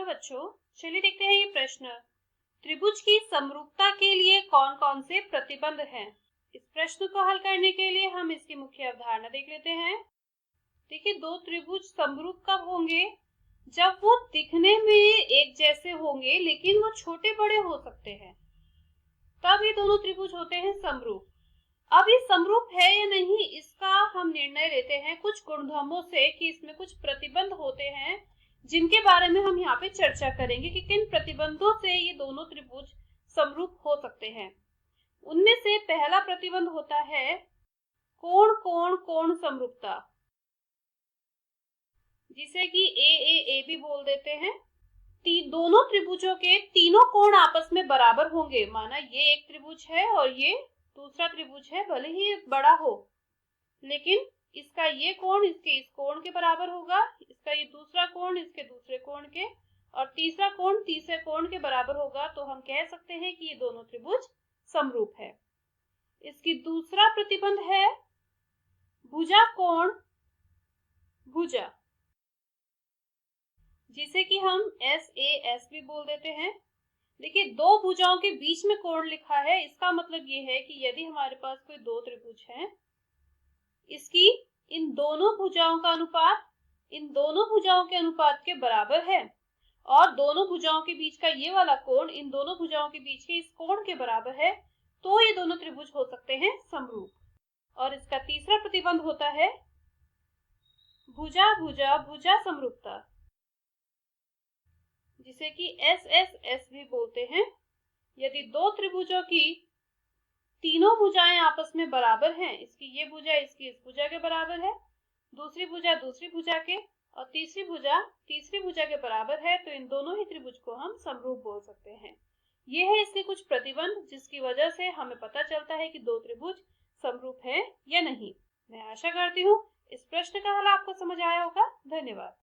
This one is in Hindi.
हेलो बच्चों, चलिए देखते हैं ये प्रश्न। त्रिभुज की समरूपता के लिए कौन कौन से प्रतिबंध हैं? इस प्रश्न को हल करने के लिए हम इसकी मुख्य अवधारणा देख लेते हैं। देखिए, दो त्रिभुज समरूप कब होंगे? जब वो दिखने में एक जैसे होंगे लेकिन वो छोटे बड़े हो सकते हैं, तब ये दोनों त्रिभुज होते हैं समरूप। अब ये समरूप है या नहीं, इसका हम निर्णय लेते हैं कुछ गुणधर्मों से कि इसमें कुछ प्रतिबंध होते हैं, जिनके बारे में हम यहाँ पे चर्चा करेंगे कि किन प्रतिबंधों से ये दोनों त्रिभुज समरूप हो सकते हैं। उनमें से पहला प्रतिबंध होता है कोण कोण कोण समरूपता, जिसे कि ए बी बोल देते हैं। दोनों त्रिभुजों के तीनों कोण आपस में बराबर होंगे। माना ये एक त्रिभुज है और ये दूसरा त्रिभुज है, भले ही बड़ा हो, लेकिन इसका ये कोण इसके इस कोण के बराबर होगा, इसका ये दूसरा कोण इसके दूसरे कोण के, और तीसरा कोण तीसरे कोण के बराबर होगा। तो हम कह सकते हैं कि ये दोनों त्रिभुज समरूप है। इसकी दूसरा प्रतिबंध है भुजा कोण भुजा, जिसे कि हम एस भी बोल देते हैं। देखिए, दो भुजाओं के बीच में कोण लिखा है, इसका मतलब ये है कि यदि हमारे पास कोई दो त्रिभुज है, इसकी इन दोनों भुजाओं का अनुपात इन दोनों भुजाओं के अनुपात के बराबर है, और दोनों भुजाओं के बीच का ये वाला कोण इन दोनों भुजाओं के बीच के इस कोण के बराबर है, तो ये दोनों त्रिभुज हो सकते हैं समरूप। और इसका तीसरा प्रतिबंध होता है भुजा भुजा भुजा समरूपता, जिसे कि एस भी बोलते हैं। यदि दो त्रिभुजों की तीनों भुजाएं आपस में बराबर हैं, इसकी ये भुजा इसकी इस भुजा के बराबर है, दूसरी भुजा दूसरी भुजा के, और तीसरी भुजा तीसरी भुजा के बराबर है, तो इन दोनों ही त्रिभुज को हम समरूप बोल सकते हैं। ये है इसके कुछ प्रतिबंध, जिसकी वजह से हमें पता चलता है कि दो त्रिभुज समरूप है या नहीं। मैं आशा करती हूँ इस प्रश्न का हल आपको समझ आया होगा। धन्यवाद।